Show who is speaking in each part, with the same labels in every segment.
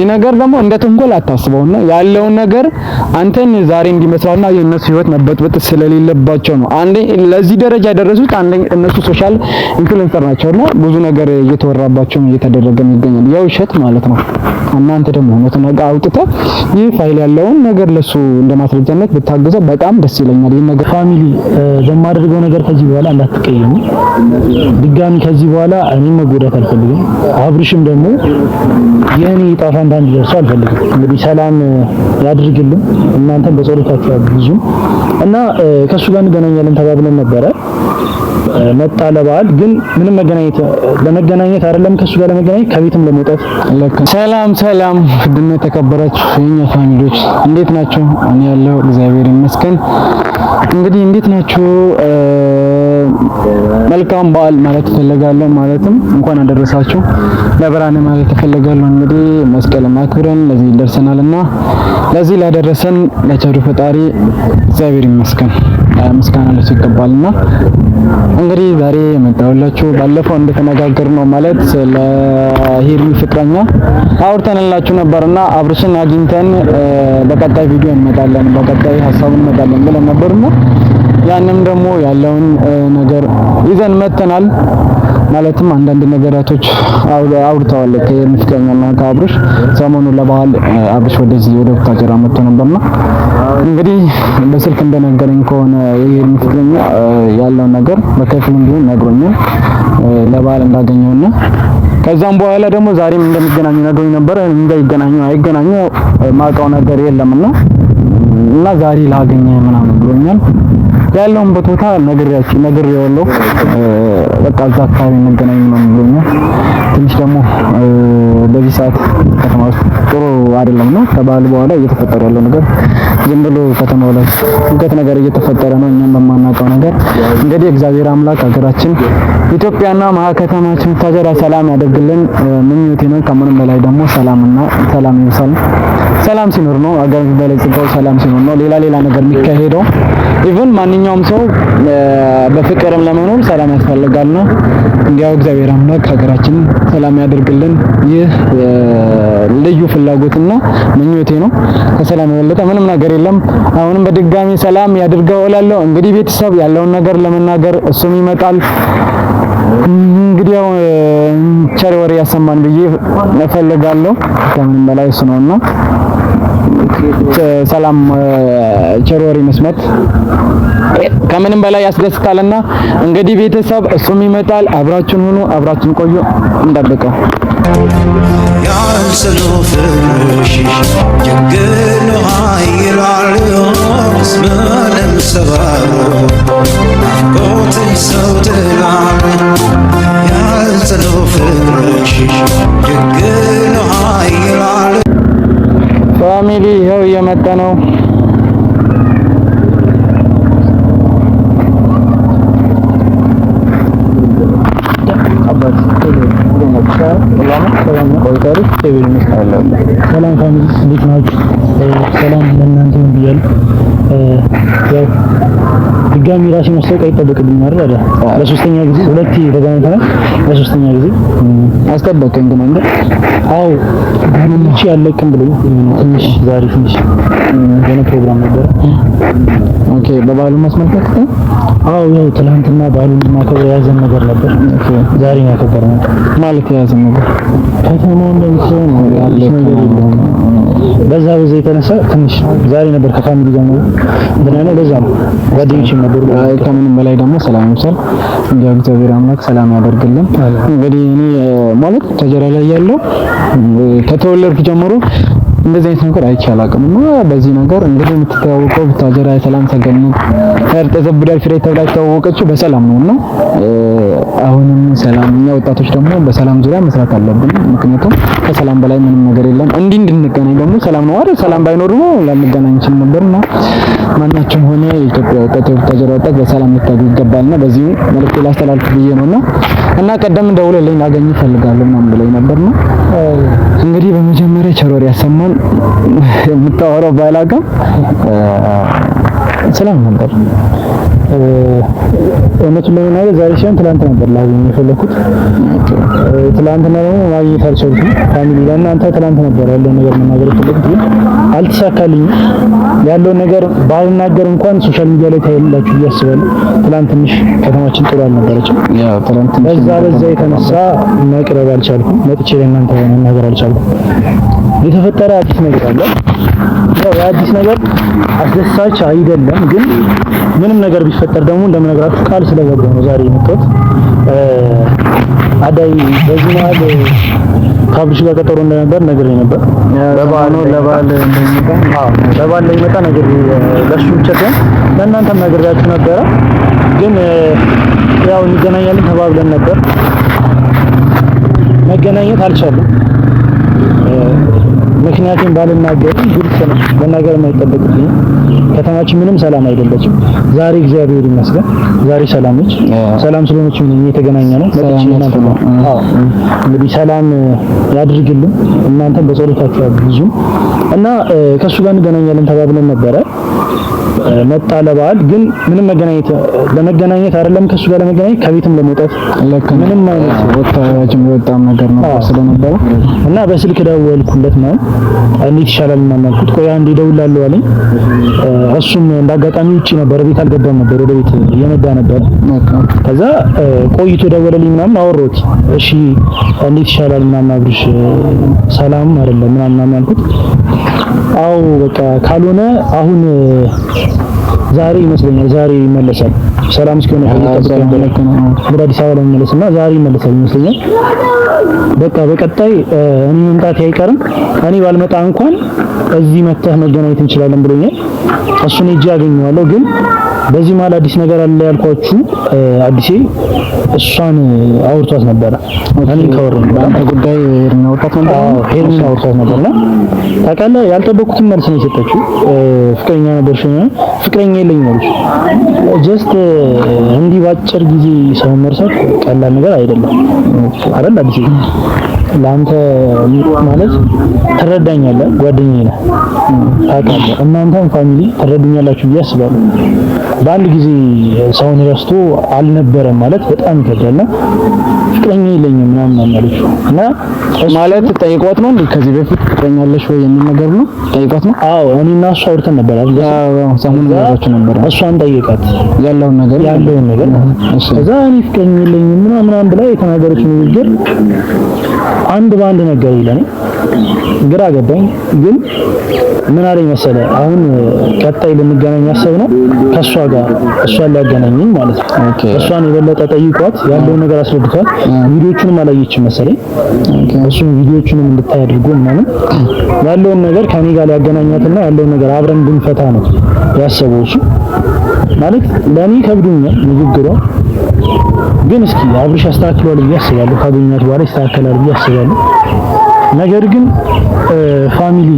Speaker 1: ይህ ነገር ደግሞ እንደ ተንኮል አታስበውና ያለውን ነገር አንተን ዛሬ እንዲመስላልና የነሱ ህይወት መበጥበጥ ስለሌለባቸው ነው። አንዴ ለዚህ ደረጃ ያደረሱት አንዴ እነሱ ሶሻል ኢንፍሉዌንሰር ናቸውና ብዙ ነገር እየተወራባቸው እየተደረገ ይገኛል። ያው ውሸት ማለት ነው። እናንተ ደግሞ እውነቱን ነገር አውጥተህ ይህ ፋይል ያለውን ነገር ለሱ እንደማስረጃነት ብታገዘው በጣም ደስ ይለኛል። ይሄን ነገር
Speaker 2: ፋሚሊ በማደርገው ነገር ከዚህ በኋላ እንዳትቀየሙ። ድጋሚ ከዚህ በኋላ እኔም መጎዳት አልፈልግም። አብርሽም ደግሞ የኔ ጣፋ እንዲደርሱ አልፈልግም። እንግዲህ ሰላም ያድርግልን። እናንተም በጸሎታችሁ አግዙን እና ከሱ ጋር እንገናኛለን ተባብለን ነበረ መጣ ለበዓል ግን ምንም ለመገናኘት አይደለም ከሱ ጋር ለመገናኘት ከቤትም ለመውጣት።
Speaker 1: ሰላም ውድና የተከበራችሁ የኛ ፋሚሊዎች እንዴት ናችሁ? እኔ ያለው እግዚአብሔር ይመስገን። እንግዲህ እንዴት ናችሁ? መልካም በዓል ማለት እፈልጋለሁ። ማለትም እንኳን አደረሳችሁ ለብርሃነ ማለት እፈልጋለሁ። እንግዲህ መስቀልን አክብረን ለዚህ ደርሰናልና ለዚህ ላደረሰን ለቸሩ ፈጣሪ እግዚአብሔር ይመስገን። ምስጋና ለሱ ይገባልና እንግዲህ ዛሬ የመጣሁላችሁ ባለፈው እንደተነጋገርነው ማለት ለሄርሚ ፍቅረኛ አውርተንላችሁ ነበርና አብርሽን አግኝተን በቀጣይ ቪዲዮ እንመጣለን፣ በቀጣይ ሀሳብ እንመጣለን ብለን ነበርና ያንም ደግሞ ያለውን ነገር ይዘን መተናል። ማለትም አንዳንድ ነገራቶች አውርተዋል ከሄርሚ ፍቅረኛና ከአብርሽ ሰሞኑን ለበዓል አብርሽ ወደዚህ ወደ ቡታጀራ መጥቶ ነበርና እንግዲህ በስልክ እንደነገረኝ ከሆነ የሄርሚ ፍቅረኛ ያለውን ነገር በከፊል እንዲሆን ነግሮኛል ለበዓል እንዳገኘውና ከዛም በኋላ ደግሞ ዛሬም እንደሚገናኙ ነግሮኝ ነበር። እንዳይገናኙ አይገናኙ ማውቀው ነገር የለምና እና ዛሬ ላገኘ ምናምን ብሎኛል። ያለውበት ቦታ ነግሬዋለሁ። በቃ እዛ አካባቢ እንገናኝ ነው ብሎኛል። ትንሽ ደግሞ በዚህ ሰዓት ከተማ ውስጥ ጥሩ አይደለም ነው ከበዓል በኋላ እየተፈጠረ ያለው ነገር ዝም ብሎ ከተማው ላይ እንከት ነገር እየተፈጠረ ነው። እኛም በማናውቀው ነገር እንግዲህ እግዚአብሔር አምላክ ሀገራችን ኢትዮጵያና ከተማችን ቡታጀራ ሰላም ያደርግልን ምኞቴ ነው። ከምንም በላይ ደግሞ ሰላም ይብዛል። ሰላም ሲኖር ነው ሀገር በለጽጋው ሰላም ሲኖር ነው ሌላ ነገር የሚካሄደው። ኢቭን ማንኛውም ሰው በፍቅርም ለመኖር ሰላም ያስፈልጋልና እንዲያው እግዚአብሔር አምላክ ሀገራችን ሰላም ያደርግልን። ይህ ልዩ ፍላጎትና ምኞቴ ነው። ከሰላም የበለጠ ምንም ነገር የለም። አሁንም በድጋሚ ሰላም ያድርገው እላለሁ። እንግዲህ ቤተሰብ ያለውን ነገር ለመናገር እሱም ይመጣል። እንግዲህ ያው ቸር ወሬ ያሰማን ብዬ እፈልጋለሁ። ከምንም በላይ እሱ ነውና ሰላም ቸር ወሬ መስማት ከምንም በላይ ያስደስታልና እንግዲህ ቤተሰብ እሱም ይመጣል። አብራችን ሁኑ፣ አብራችን ቆዩ፣ እንጠብቀው።
Speaker 3: ያንሰሉ ፍርሽ ጀግኖ ኃይላል ስምንም ሰባሩ ናፍቆትን ሰው ትላል ያንሰሉ ፍርሽ ጀግኖ ኃይላል
Speaker 1: ፋሚሊ ይኸው እየመጣ ነው።
Speaker 2: ሰላም ፋሚሊ እንዴት ናችሁ? ሰላም ለእናንተ ይሁን ብያለሁ። ያው ድጋሚ ራሴ መስጠት አይጠበቅብኝም አይደል? ለሶስተኛ ጊዜ ሁለቴ ተገናኝተናል። ለሶስተኛ ጊዜ
Speaker 1: አስጠበቀኝ ግን አንተ
Speaker 2: አዎ ምንጭ ያለቅም ብሎ ትንሽ ዛሬ ትንሽ የሆነ ፕሮግራም ነበር።
Speaker 1: ኦኬ በባሉ ማስመልከት
Speaker 2: አዎ ያው ትናንትና ባሉን ማከብር ያዘን ነገር ነበር። ዛሬ ያከበረው
Speaker 1: ማለት ያዘን ነገር
Speaker 2: ከተማው እንደምትሰው ነው ያለ ነገር የለም። በዛ የተነሳ ትንሽ ዛሬ ነበር ከፋሚሊ ጋር ነው እንደና ለዛ ነው ጓደኞቼ ነበሩ።
Speaker 1: ከምንም በላይ ደግሞ ሰላም ይብዛል። እንዲያው እግዚአብሔር አምላክ ሰላም ያደርግልን። እንግዲህ እኔ ማለት ቡታጀራ ላይ ያለው ከተወለድኩ ጀምሮ እንደዚህ አይነት ነገር አይቼ አላውቅም እና በዚህ ነገር እንግዲህ የምትተዋወቀው ቡታጀራ የሰላም ሰገነት ፈርጠ ዘብዳል ፍሬ ተብላ ተዋወቀችው በሰላም ነውና አሁንም ሰላም እኛ ወጣቶች ደግሞ በሰላም ዙሪያ መስራት አለብን። ምክንያቱም ከሰላም በላይ ምንም ነገር የለም። እንድንገናኝ ደግሞ ሰላም ነው አይደል? ሰላም ባይኖር ነው ላንገናኝ እንችል ነበርና ማናቸውም ሆነ የኢትዮጵያ ወጣት ቡታጀራ ወጣት በሰላም ልታገኝ ይገባልና በዚህ መልእክት ላስተላልፍ ብዬ ነውና እና ቀደም ደውለልኝ ላገኝ እፈልጋለሁ ምናምን ብለኝ ነበርና እንግዲህ በመጀመሪያ ቸር ወሬ ያሰማን የምታወራው ባላጋ ሰላም ነበር
Speaker 2: እውነቱን ለመናገር ዛሬ ሲሆን ትላንት ነበር ላገኝ የፈለኩት። ትላንትና ደግሞ ማግኘት አልቻልኩም። ፋሚሊ ለእናንተ ትላንት ነበር ያለውን ነገር መናገር የፈለኩት ግን አልተሳካልኝም። ያለውን ነገር ባልናገር እንኳን ሶሻል ሚዲያ ላይ ታይላችሁ እያስባለሁ። ትላንት ትንሽ ከተማችን ጥሩ አልነበረችም። በዛ የተነሳ መቅረብ አልቻልኩም። መጥቼ ለእናንተ መናገር አልቻልኩም። የተፈጠረ አዲስ ነገር አለ። ያው የአዲስ ነገር አስደሳች አይደለም፣ ግን ምንም ነገር ቢፈጠር ደግሞ እንደምነግራችሁ ቃል ስለገባሁ ነው ዛሬ የመጣሁት። አዳይ በዚህ መሀል ከአብርሽ ጋር ቀጠሮ እንደነበር ነግሬ ነበር። ለበዓል ላይ መጣ ነገር ለሱ ብቻ ሳይሆን ለእናንተም ነግሬያችሁ ነበረ። ግን ያው እንገናኛለን ተባብለን ነበር። መገናኘት አልቻለም። ምክንያቱም ባልናገርም ግልጽ ነው፣ መናገር የማይጠበቅብኝ። ከተማችን ምንም ሰላም አይደለችም። ዛሬ እግዚአብሔር ይመስገን ዛሬ ሰላም ነች። ሰላም ስለሆነች ምን የተገናኘ ነው። እንግዲህ ሰላም ያድርግልን። እናንተም በጸሎታችሁ አግዙ እና ከሱ ጋር እንገናኛለን ተባብለን ነበረ። መጣ ለበዓል ግን ምንም ለመገናኘት አይደለም ከሱ ጋር ለመገናኘት ከቤትም ለመውጣት ምንም አይነት ወጣም ነገር ነው ስለነበረ እና በስልክ ደወልኩለት ነው እንዴት ይሻላል እናናልኩት። ቆይ አንዴ እደውላለሁ አለኝ። እሱም እንዳጋጣሚ ውጪ ነበር፣ ቤት አልገባም ነበር፣ ወደ ቤት እየነዳ ነበር። ከዛ ቆይቶ ደወለልኝ ምናምን አወራሁት። እሺ እንዴት ይሻላል ምናምን አብርሽ ሰላም አይደለም ምናምን አልኩት። አው በቃ ካልሆነ አሁን ዛሬ ይመስለኛል ዛሬ ይመለሳል። ሰላም እስኪሆነ ወደ አዲስ አበባ ለመመለስና ዛሬ ይመለሳል ይመስለኛል። በቃ በቀጣይ እኔ መምጣቴ አይቀርም። እኔ ባልመጣ እንኳን እዚህ መተህ መገናኘት እንችላለን ብሎኛል። እሱን ሄጄ አገኘዋለሁ። ግን በዚህ መሀል አዲስ ነገር አለ ያልኳችሁ አዲሴ እሷን አውርቷት ነበረ። እኔ ካወራን ጉዳይ ሄድን አውርቷት ነበርና ታውቃለህ ያልጠበኩትን መልስ ነው የሰጠችው። ፍቅረኛ ነበርሽ? ፍቅረኛ የለኝም አለች። ጀስት እንዲህ ባጭር ጊዜ ሰው መርሳት ቀላል ነገር አይደለም አይደል? አዲሴ ለአንተ ማለት ትረዳኛለህ፣ ጓደኛዬ ነህ ታውቃለህ። እናንተም ፋሚሊ ትረዱኛላችሁ ብዬ አስባለሁ። በአንድ ጊዜ ሰውን ረስቶ አልነበረም ማለት በጣም ይከብዳልና ፍቅረኛ የለኝም ምናምን አለችው። እና
Speaker 1: ማለት ጠይቋት ነው እንዴ? ከዚህ በፊት ፍቅረኛ አለሽ ወይ የሚል ነገር ነው ጠይቋት ነው?
Speaker 2: አዎ እኔና እሷ አውርተን ነበር አይደል?
Speaker 1: አዎ ሰሞኑን ነገራችሁ ነበር።
Speaker 2: እሷን ጠይቃት
Speaker 1: ያለውን ነገር
Speaker 2: ከዛ እኔ ፍቅረኛ የለኝም ምናምን ብላ የተናገረችው ንግግር አንድ በአንድ ነገር ይለኝ ግራ ገባኝ። ግን ምን አለኝ መሰለ አሁን ቀጣይ ልንገናኝ ያሰብነው ከሷ ጋር እሷን ሊያገናኘኝ ማለት ነው። እሷን የበለጠ ጠይቋት ያለውን ነገር አስረድቷት ቪዲዮቹንም አላየችም መሰለኝ። እሱም ቪዲዮቹንም እንድታይ አድርጎ ምናምን ያለውን ነገር ከኔ ጋር ሊያገናኛትና ያለውን ነገር አብረን ብንፈታ ነው ያሰበው። እሱ ማለት ለኔ ከብዶኛል ንግግሯ። ግን እስኪ አብርሽ ያስተካክለዋል ብዬ አስባለሁ። ካገኘኋት በኋላ ይስተካከላል ብዬ አስባለሁ። ነገር ግን ፋሚሊ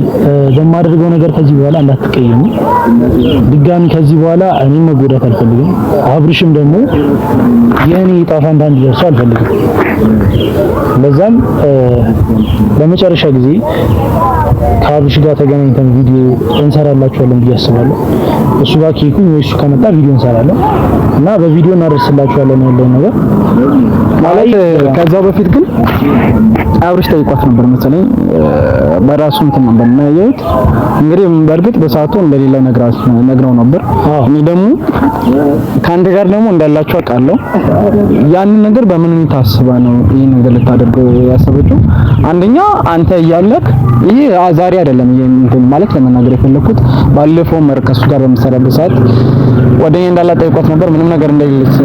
Speaker 2: በማደርገው ነገር ከዚህ በኋላ እንዳትቀየሙ። ድጋሚ ከዚህ በኋላ እኔም መጎዳት አልፈልግም። አብርሽም ደግሞ የኔ ጣፋንታ እንዲደርሰው አልፈልግም። በዛም ለመጨረሻ ጊዜ ከአብርሽ ጋር ተገናኝተን ቪዲዮ እንሰራላችኋለን ብዬ አስባለሁ። እሱ ጋር ኬኩኝ ወይ እሱ ከመጣ ቪዲዮ እንሰራለን እና በቪዲዮ እናደርስላችኋለን ያለውን ነገር
Speaker 1: ማለት። ከዛው በፊት ግን አብርሽ ጠይቋት ነበር መሰለኝ በራሱ እንትን ነበር እናየውት። እንግዲህ በእርግጥ በሰዓቱ እንደሌላ ነግረው ነበር። እኔ ደግሞ ከአንድ ጋር ደግሞ እንዳላችሁ አውቃለሁ። ያንን ነገር በምን ታስባ ነው ይሄን ነገር ልታደርገው ያሰበችው? አንደኛ አንተ እያለክ ይሄ ዛሬ አይደለም እንትን ማለት ለመናገር የፈለኩት ባለፈው መርከሱ ጋር በመሰራበት ሰዓት ወደኛ እንዳላ ጠይቋት ነበር። ምንም ነገር እንደሌለች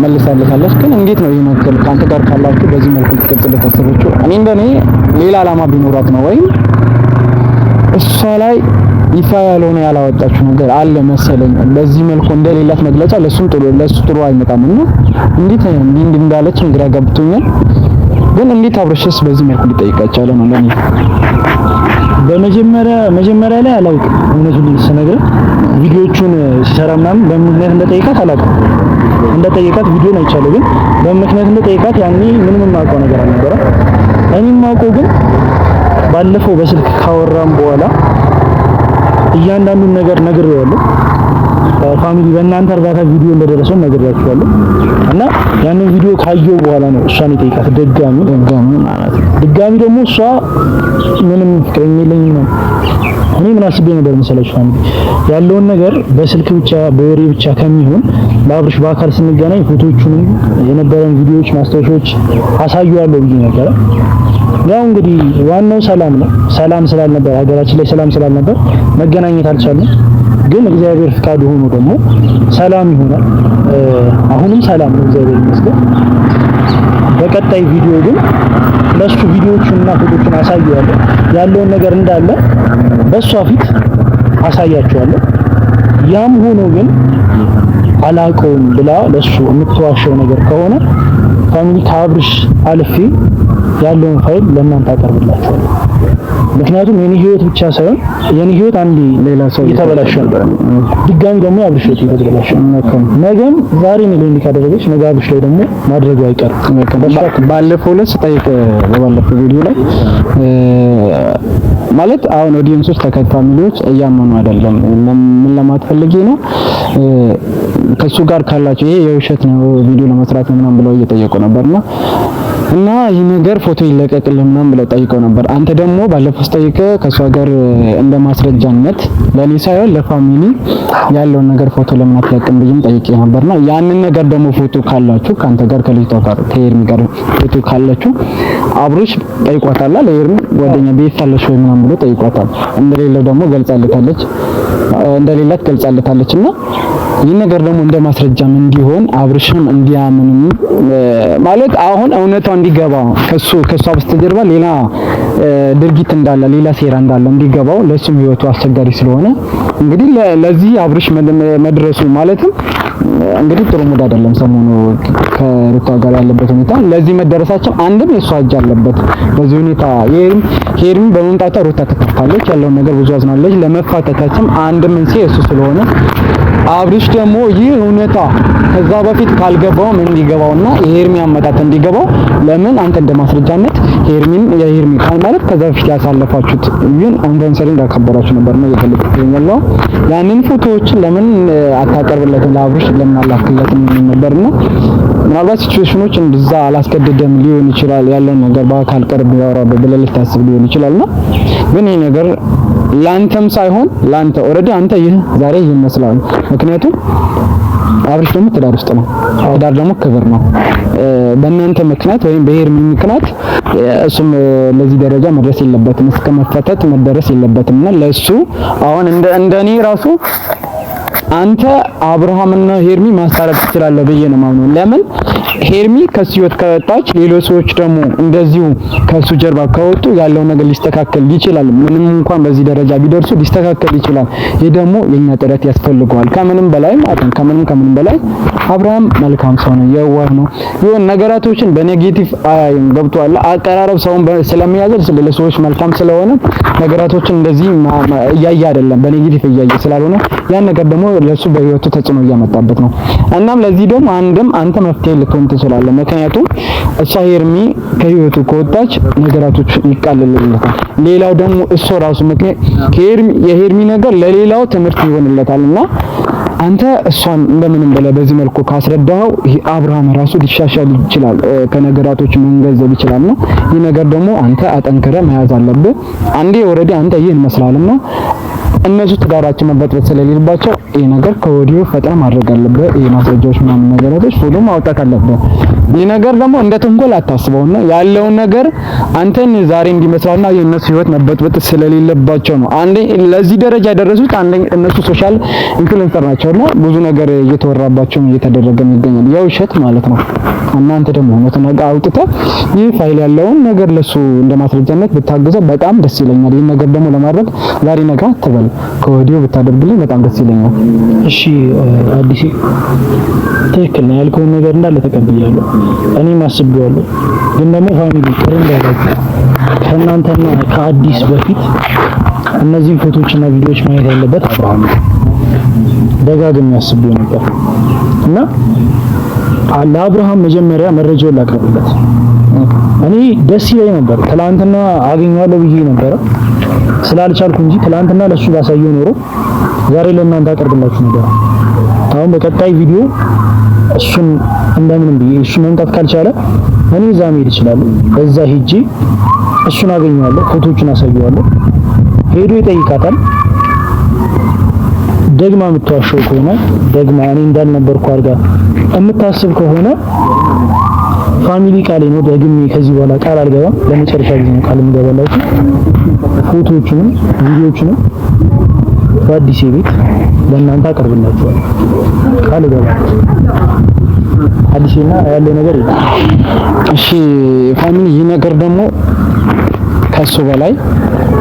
Speaker 1: መልሳለታለች። ግን እንዴት ነው ይሄ ነገር ካንተ ጋር ካላችሁ በዚህ መልኩ ትቀጥል ተሰበችው? እኔ እንደኔ ሌላ ዓላማ ቢኖራት ነው ወይም እሷ ላይ ይፋ ያልሆነ ያላወጣችው ነገር አለ መሰለኝ። በዚህ መልኩ እንደሌላት መግለጫ ለሱ ጥሩ አይመጣም እና እንዴት እንዳለች ግራ ገብቶኛል። ግን እንዴት አብርሽስ በዚህ መልኩ ሊጠይቃቸው ነው ለኔ?
Speaker 2: በመጀመሪያ ላይ አላውቅም። እውነቱን ልስነግርህ ቪዲዮቹን ሲሰራ ምናምን በምክንያት እንደጠይቃት አላውቅም። እንደጠይቃት ቪዲዮን አይቻለሁ። ግን በምክንያት እንደጠይቃት ያኔ ምንም የማውቀው ነገር አልነበረም። እኔም የማውቀው ግን ባለፈው በስልክ ካወራም በኋላ እያንዳንዱን ነገር ነግሬዋለሁ። ፋሚሊ በእናንተ እርዳታ ቪዲዮ እንደደረሰው ነግሬያችኋለሁ እና ያንን ቪዲዮ ካየው በኋላ ነው እሷን የጠየቃት ድጋሚ ማለት ነው። ድጋሚ ደግሞ እሷ ምንም ፍቅረኛ የለኝም ነው። እኔ ምን አስቤ ነበር መሰላችሁ ፋሚሊ ያለውን ነገር በስልክ ብቻ በወሬ ብቻ ከሚሆን ለአብርሽ በአካል ስንገናኝ ፎቶዎቹንም የነበረን ቪዲዮዎች ማስታወሻዎች አሳየዋለሁ ብዬ ነበር። ያው እንግዲህ ዋናው ሰላም ነው። ሰላም ስላልነበር ሀገራችን ላይ ሰላም ስላልነበር መገናኘት አልቻልንም። ግን እግዚአብሔር ፍቃዱ ሆኖ ደግሞ ሰላም ይሆናል። አሁንም ሰላም ነው እግዚአብሔር ይመስገን። በቀጣይ ቪዲዮ ግን ለሱ ቪዲዮዎቹንና ፎቶዎቹን አሳየዋለሁ። ያለውን ነገር እንዳለ በሷ ፊት አሳያቸዋለሁ። ያም ሆኖ ግን አላውቀውም ብላ ለሱ የምትዋሸው ነገር ከሆነ ፋሚሊ ከአብርሽ አልፌ ያለውን ፋይል ለእናንተ አቀርብላችኋለሁ። ምክንያቱም የኔ ህይወት ብቻ ሳይሆን የኔ ህይወት አንዴ ሌላ ሰው የተበላሸ ነበር፣ ድጋሚ ደግሞ አብርሽ ህይወት የተበላሸ ነገም ዛሬ ነው ላይ ካደረገች ነገ አብርሽ ላይ ደግሞ ማድረጉ አይቀርም።
Speaker 1: ባለፈው ላይ ስጠይቅ በባለፈው ቪዲዮ ላይ ማለት አሁን ኦዲየንሶች ተከታታዮች እያመኑ አይደለም። ምን ለማትፈልጊ ነው ከሱ ጋር ካላችሁ ይሄ የውሸት ነው ቪዲዮ ለመስራት ምናምን ብለው እየጠየቁ ነበርና እና ይህ ነገር ፎቶ ይለቀቅልን ምናምን ብለው ጠይቀው ነበር። አንተ ደግሞ ባለፈው ስጠይቅ ከሷ ጋር እንደ ማስረጃነት ለኔ ሳይሆን ለፋሚሊ ያለውን ነገር ፎቶ ለምን አትለቅም ብዬም ጠይቄ ነበርና ያንን ነገር ደግሞ ፎቶ ካላችሁ ካንተ ጋር ከልጅቷ ጋር ከኤርሚ ጋር ፎቶ ካላችሁ አብርሽ ጠይቋታል። ለኤርሚ ጓደኛ ቤት አለሽ ወይ ምናምን ብሎ ጠይቋታል። እንደሌለው ደግሞ ገልጻለታለች እንደሌላት ገልጻለታለችና ይህ ነገር ደግሞ እንደ ማስረጃም እንዲሆን አብርሽም እንዲያምንም ማለት አሁን እውነታው እንዲገባ ከሷ በስተጀርባ ሌላ ድርጊት እንዳለ ሌላ ሴራ እንዳለ እንዲገባው ለሱም ህይወቱ አስቸጋሪ ስለሆነ እንግዲህ ለዚህ አብርሽ መድረሱ ማለትም እንግዲህ ጥሩ ሙድ አይደለም። ሰሞኑ ከሩታ ጋር ያለበት ሁኔታ ለዚህ መደረሳቸው አንድም የሷ እጅ አለበት። በዚህ ሁኔታ ሄርሚ በመምጣቷ ሩታ ተከፍታለች፣ ያለውን ነገር ብዙ አዝናለች። ለመፋታታችን አንድም መንስኤ እሱ ስለሆነ አብርሽ ደግሞ ይህ ሁኔታ ከዛ በፊት ካልገባውም እንዲገባውና የሄርሚ አመጣጥ እንዲገባው ለምን አንተ እንደማስረጃነት የሄርሚ ቃል ማለት ከዛ በፊት ያሳለፋችሁት ይሁን አንደንሰሪ እንዳከበራችሁ ነበር ነው የፈለኩት። ያንን ፎቶዎችን ለምን አታቀርብለትም ለአብርሽ ለምን አላክለትም ነበርና ምናልባት ሲቹዌሽኖች እንደዛ አላስገደደም ሊሆን ይችላል። ያለውን ነገር በአካል ቀርብ ያወራው ብለህ ልታስብ ሊሆን ይችላልና ግን ይሄ ነገር ላንተም ሳይሆን ላንተ ኦሬዲ አንተ ይህ ዛሬ ይመስላል። ምክንያቱም አብርሽ ደግሞ ትዳር ውስጥ ነው። ትዳር ደግሞ ክብር ነው። በእናንተ ምክንያት ወይም በሄርሚ ምክንያት እሱም ለዚህ ደረጃ መድረስ የለበትም፣ እስከ መፈተት መደረስ የለበትምና ለሱ አሁን እንደኔ ራሱ አንተ አብርሃምና ሄርሚ ማስታረቅ ትችላለህ ብዬ ነው ማምነው። ለምን ሄርሚ ከሱ ህይወት ከወጣች ሌሎች ሰዎች ደግሞ እንደዚሁ ከሱ ጀርባ ከወጡ ያለው ነገር ሊስተካከል ይችላል። ምንም እንኳን በዚህ ደረጃ ቢደርሱ ሊስተካከል ይችላል። ይሄ ደግሞ የኛ ጥረት ያስፈልገዋል። ከምንም በላይ ማለት ነው ከምንም በላይ አብርሃም መልካም ሰው ነው፣ የዋህ ነው። ይሁን ነገራቶችን በኔጌቲቭ አያይም። ገብቷል። አቀራረብ ሰውን ስለሚያዘል ለሰዎች መልካም ስለሆነ ነገራቶችን እንደዚህ እያየ አይደለም፣ በኔጌቲቭ እያየ ስላልሆነ ያን ነገር ደግሞ ለሱ በህይወቱ ተጽዕኖ እያመጣበት ነው። እናም ለዚህ ደግሞ አንድም አንተ መፍትሄ ልትሆን ትችላለህ። ምክንያቱም እሷ ሄርሚ ከህይወቱ ከወጣች ነገራቶች ይቃለልለታል። ሌላው ደግሞ እሱ ራሱ ምክንያት የሄርሚ ነገር ለሌላው ትምህርት ይሆንለታልና አንተ እሷን እንደምንም ብለህ በዚህ መልኩ ካስረዳኸው አብርሃም ራሱ ሊሻሻል ይችላል፣ ከነገራቶች መንገዘብ ይችላልና ይህ ነገር ደግሞ አንተ አጠንክረህ መያዝ አለብህ። አንዴ ኦሬዲ አንተ ይሄን መስላልና እነሱ ትዳራቸው መበጥበጥ ስለሌለባቸው ይሄ ነገር ከወዲሁ ፈጥነህ ማድረግ አለብህ። ይሄ ማስረጃዎች ምናምን ነገራቶች ፎቶ ማውጣት አለብህ። ይሄ ነገር ደግሞ እንደ ተንኮል አታስበውና ያለውን ነገር አንተን ዛሬ እንዲመስላልና የእነሱ ህይወት መበጥበጥ ስለሌለባቸው ነው። አንዴ ለዚህ ደረጃ ያደረሱት አንዴ እነሱ ሶሻል ኢንፍሉዌንሰር ናቸውና ብዙ ነገር እየተወራባቸው እየተደረገ ይገኛል፣ የውሸት ማለት ነው። እናንተ ደግሞ እውነቱን አውጥተህ ይህ ፋይል ያለውን ነገር ለሱ እንደማስረጃነት ብታገዘው በጣም ደስ ይለኛል። ይሄን ነገር ደግሞ ለማድረግ ዛሬ ነገ አትበል፣ ከወዲሁ ብታደርግልኝ በጣም ደስ ይለኛል።
Speaker 2: እሺ አዲስ ትክክል ነው ያልከውን ነገር እንዳለ ተቀብያለሁ፣ እኔም አስቤዋለሁ። ግን ደግሞ ፋሚሊ ጥሩ እንዳላችሁ ከእናንተና ከአዲስ በፊት እነዚህን ፎቶዎችና ቪዲዮዎች ማየት ያለበት አብርሃም ነው። ደጋግሜ አስቤው ነበር እና ለአብርሃም መጀመሪያ መረጃውን ላቅርብለት። እኔ ደስ ይለኝ ነበር። ትላንትና አገኘዋለሁ ብዬ ነበር ስላልቻልኩ እንጂ ትላንትና ለሱ ባሳየው ኖሮ ዛሬ ለእናንተ አቀርብላችሁ ነበር። አሁን በቀጣይ ቪዲዮ እሱን እንደምንም ብዬ እሱ መምጣት ካልቻለ እኔ እዛ መሄድ እችላለሁ። በዛ ሄጄ እሱን አገኘዋለሁ፣ ፎቶዎችን አሳየዋለሁ። ሄዶ ይጠይቃታል። ደግማ የምትዋሸው ከሆነ ደግማ እኔ እንዳልነበርኩ አድርጋ የምታስብ ከሆነ ፋሚሊ ቃሌ ነው። ደግሜ ከዚህ በኋላ ቃል አልገባም። ለመጨረሻ ጊዜ ነው ቃል የምገባላችሁ። ፎቶዎቹንም ቪዲዮዎቹንም በአዲስ ቤት ለእናንተ አቀርብላችኋለሁ። ቃል እገባለሁ። አዲስና ያለው ነገር ይሄ።
Speaker 1: እሺ ፋሚሊ፣ ይህ ነገር ደግሞ ከሱ በላይ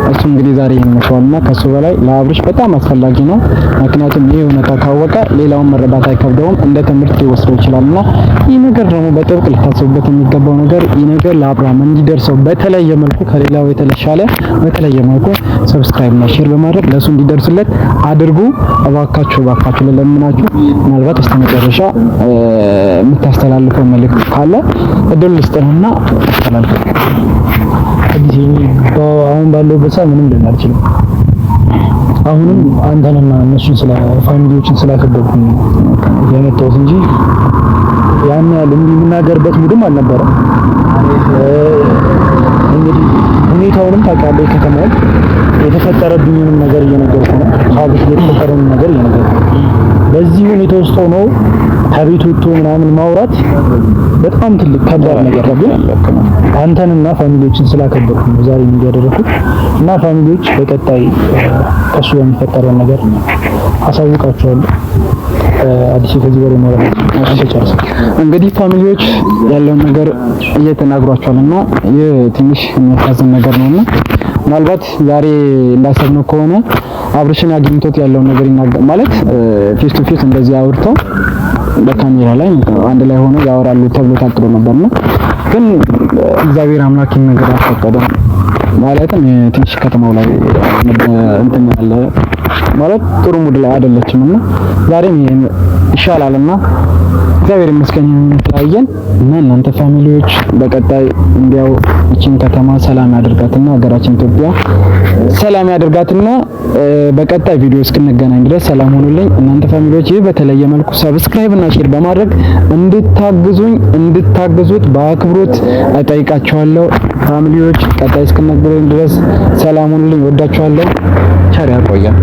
Speaker 1: እሱ እንግዲህ ዛሬ ይመስላልና ከሱ በላይ ለአብርሽ በጣም አስፈላጊ ነው። ምክንያቱም ይሄ እውነታ ካወቀ ሌላውን መረዳት አይከብደውም፣ እንደ ትምህርት ሊወስደው ይችላልና ይህ ነገር ደግሞ በጥብቅ ልታስቡበት የሚገባው ነገር ይህ ነገር ለአብርሃም እንዲደርሰው በተለየ መልኩ ከሌላው የተሻለ በተለየ መልኩ ሰብስክራይብ እና ሼር በማድረግ ለሱ እንዲደርስለት አድርጉ። እባካችሁ ለለምናችሁ። ምናልባት እስከ መጨረሻ የምታስተላልፈው መልእክት ካለ እድል ልስጥህና አስተላልፍ። አሁን ባለውበት ሰዓት ምንም ልል አልችልም። አሁንም አንተንና እነሱን ስለ ፋሚሊዎችን ስላከበርኩኝ የመጣሁት እንጂ ያን ያህል የምናገርበት ሙድም አልነበረም። እንግዲህ ሁኔታውንም ታውቃለህ። ከተማው የተፈጠረብኝንም ነገር እየነገርኩ ነው። አብሽ የተፈጠረውን ነገር እየነገርኩ ነው። በዚህ ሁኔታ ውስጥ ሆኖ ከቤት ወጥቶ ምናምን ማውራት በጣም ትልቅ ከባድ ነገር ነው። ግን አንተንና ፋሚሊዎችን ስላከበርኩ ነው ዛሬ እንዲያደረኩት እና ፋሚሊዎች በቀጣይ ከሱ የሚፈጠረውን ነገር አሳውቃቸዋለሁ። አዲስ ከዚህ በላይ ማለት ነው። እንግዲህ ፋሚሊዎች ያለውን ነገር እየተናግሯቸዋልና ይህ ትንሽ የሚያሳዝን ነገር ነውና ምናልባት ዛሬ እንዳሰብነው ከሆነ አብርሽን አግኝቶት ያለውን ነገር ይናገር ማለት ፌስ ቱ ፌስ እንደዚህ አውርተው በካሜራ ላይ አንድ ላይ ሆኖ ያወራሉ ተብሎ ታቅዶ ነበርና ግን እግዚአብሔር አምላክ ነገር አልፈቀደም። ማለትም ትንሽ ከተማው ላይ እንትን ያለ ማለት ጥሩ ሙድ ላይ አይደለችምና ዛሬም ይሻላልና እግዚአብሔር ይመስገን ተያየን እና እናንተ ፋሚሊዎች በቀጣይ እንዲያው እቺን ከተማ ሰላም ያደርጋትና ሀገራችን ኢትዮጵያ ሰላም ያደርጋትና በቀጣይ ቪዲዮ እስክንገናኝ ድረስ ሰላም ሁኑልኝ። እናንተ ፋሚሊዎች ይህ በተለየ መልኩ ሰብስክራይብ እና ሼር በማድረግ እንድታግዙት በአክብሮት እጠይቃችኋለሁ። ፋሚሊዎች ቀጣይ እስክንገናኝ ድረስ ሰላም ሁኑልኝ። ወዳችኋለሁ። ቸር ያቆየን።